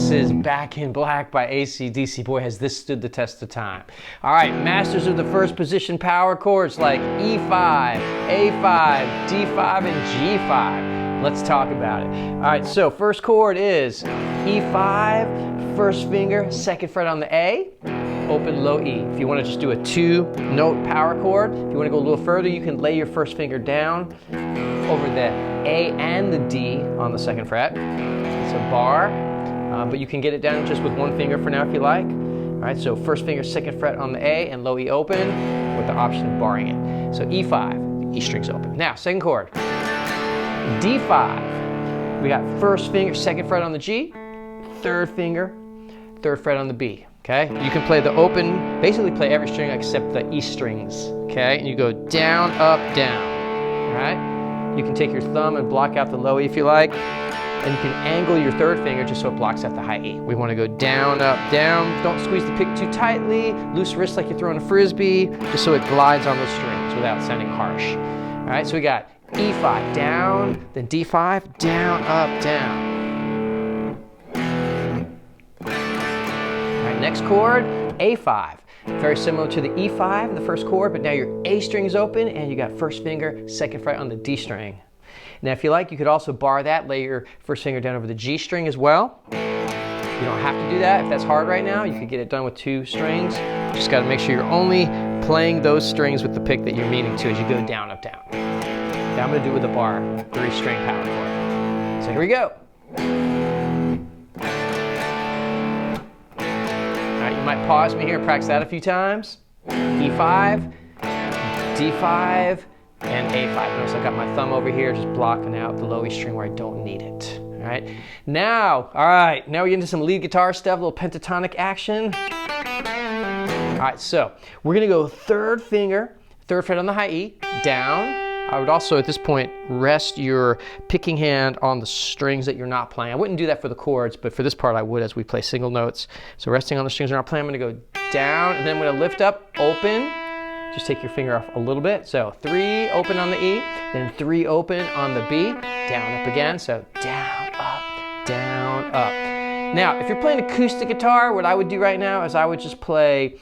This is Back in Black by AC/DC. Boy, has this stood the test of time. All right, masters of the first position power chords like E5, A5, D5, and G5. Let's talk about it. All right, so first chord is E5, first finger, second fret on the A, open, low E. If you want to just do a 2-note power chord, if you want to go a little further, you can lay your first finger down over the A and the D on the second fret. It's a bar, but you can get it down just with one finger for now if you like. All right, so first finger, second fret on the A and low E open with the option of barring it. So E5, E string's open. Now, second chord, D5. We got first finger, second fret on the G, third finger, third fret on the B. Okay, you can play the open, basically play every string except the E strings. Okay, and you go down, up, down. All right, you can take your thumb and block out the low E if you like. And you can angle your third finger just so it blocks out the high E. We want to go down, up, down. Don't squeeze the pick too tightly. Loose wrist like you're throwing a frisbee, just so it glides on those strings without sounding harsh. All right, so we got E5 down, then D5 down, up, down. All right, next chord, A5. Very similar to the E5, the first chord, but now your A string is open and you got first finger, second fret on the D string. Now if you like, you could also bar that, lay your first finger down over the G string as well. You don't have to do that if that's hard right now. You could get it done with 2 strings. You just got to make sure you're only playing those strings with the pick that you're meaning to as you go down, up, down. Now I'm going to do it with a bar, 3-string power chord. So here we go. All right, you might pause me here and practice that a few times. E5, D5, and A5. Notice I got my thumb over here just blocking out the low E string where I don't need it. All right, now we get into some lead guitar stuff, a little pentatonic action. All right, so we're gonna go third finger, third fret on the high E, down. I would also at this point rest your picking hand on the strings that you're not playing. I wouldn't do that for the chords, but for this part I would as we play single notes. So resting on the strings we're not playing, I'm gonna go down and then I'm gonna lift up, open. Just take your finger off a little bit. So 3 open on the E, then 3 open on the B, down, up again. So down, up, down, up. Now, if you're playing acoustic guitar, what I would do right now is I would just play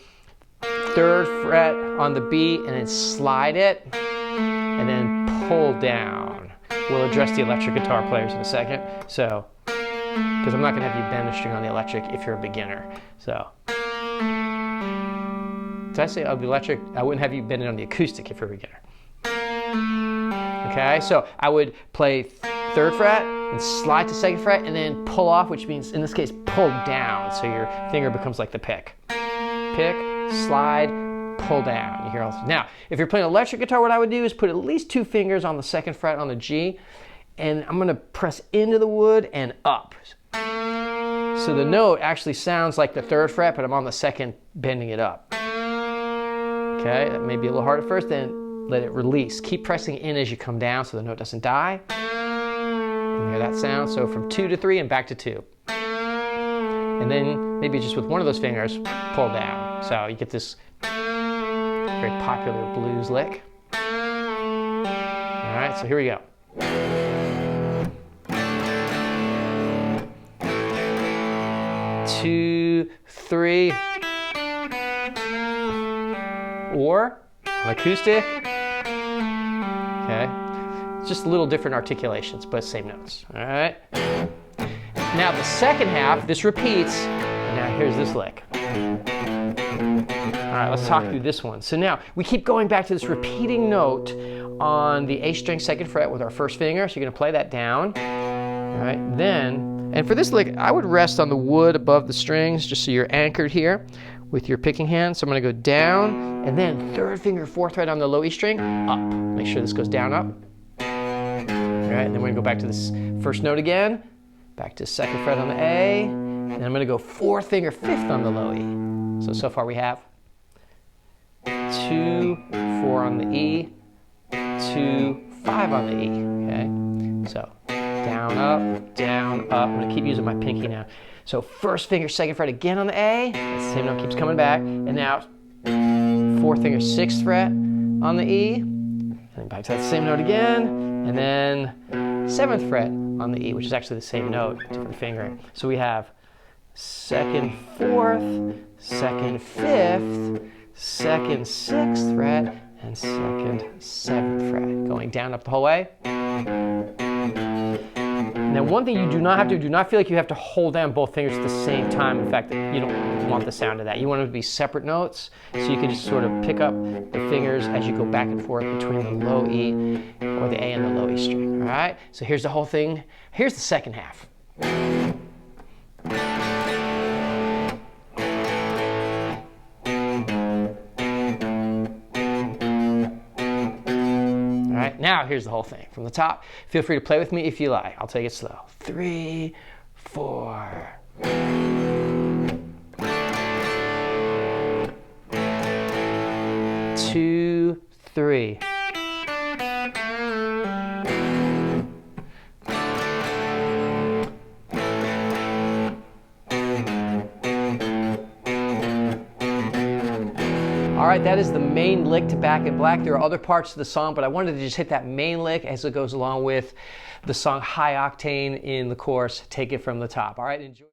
3rd fret on the B and then slide it and then pull down. We'll address the electric guitar players in a second. So, because I'm not gonna have you bend the string on the electric if you're a beginner. So. Did I say of the electric? I wouldn't have you bend it on the acoustic if you're a beginner. Okay, so I would play 3rd fret and slide to 2nd fret and then pull off, which means in this case pull down, so your finger becomes like the pick. Pick, slide, pull down. You hear all this. Now, if you're playing electric guitar, what I would do is put at least 2 fingers on the 2nd fret on the G, and I'm gonna press into the wood and up. So the note actually sounds like the 3rd fret, but I'm on the 2nd bending it up. Okay, that may be a little hard at first, then let it release. Keep pressing in as you come down so the note doesn't die. You hear that sound? So from 2 to 3 and back to 2. And then maybe just with one of those fingers, pull down. So you get this very popular blues lick. All right, so here we go. 2, 3. Or on acoustic, okay, just a little different articulations, but same notes, all right? Now the second half, this repeats, and now here's this lick. All right, let's talk through this one. So now, we keep going back to this repeating note on the A string 2nd fret with our first finger, so you're gonna play that down, all right? Then, and for this lick, I would rest on the wood above the strings, just so you're anchored here with your picking hand. So I'm gonna go down, and then 3rd finger, 4th fret on the low E string, up. Make sure this goes down, up. All right, and then we're gonna go back to this first note again, back to 2nd fret on the A, and I'm gonna go 4th finger, 5th on the low E. So far we have 2, 4 on the E, 2, 5 on the E, okay? So down, up, down, up. I'm gonna keep using my pinky now. So first finger, 2nd fret again on the A, the same note keeps coming back, and now 4th finger, 6th fret on the E, and then back to that same note again, and then 7th fret on the E, which is actually the same note, different fingering. So we have second fourth, second fifth, second sixth fret, and second seventh fret. Going down up the whole way. Now, one thing you do not have to do not feel like you have to hold down both fingers at the same time. In fact, you don't want the sound of that. You want them to be separate notes, so you can just sort of pick up the fingers as you go back and forth between the low E or the A and the low E string. All right? So here's the whole thing. Here's the second half. Now here's the whole thing from the top. Feel free to play with me if you like. I'll take it slow. 3, 4. 2, 3. All right, that is the main lick to Back in Black. There are other parts of the song, but I wanted to just hit that main lick as it goes along with the song High Octane in the chorus. Take it from the top. All right, enjoy.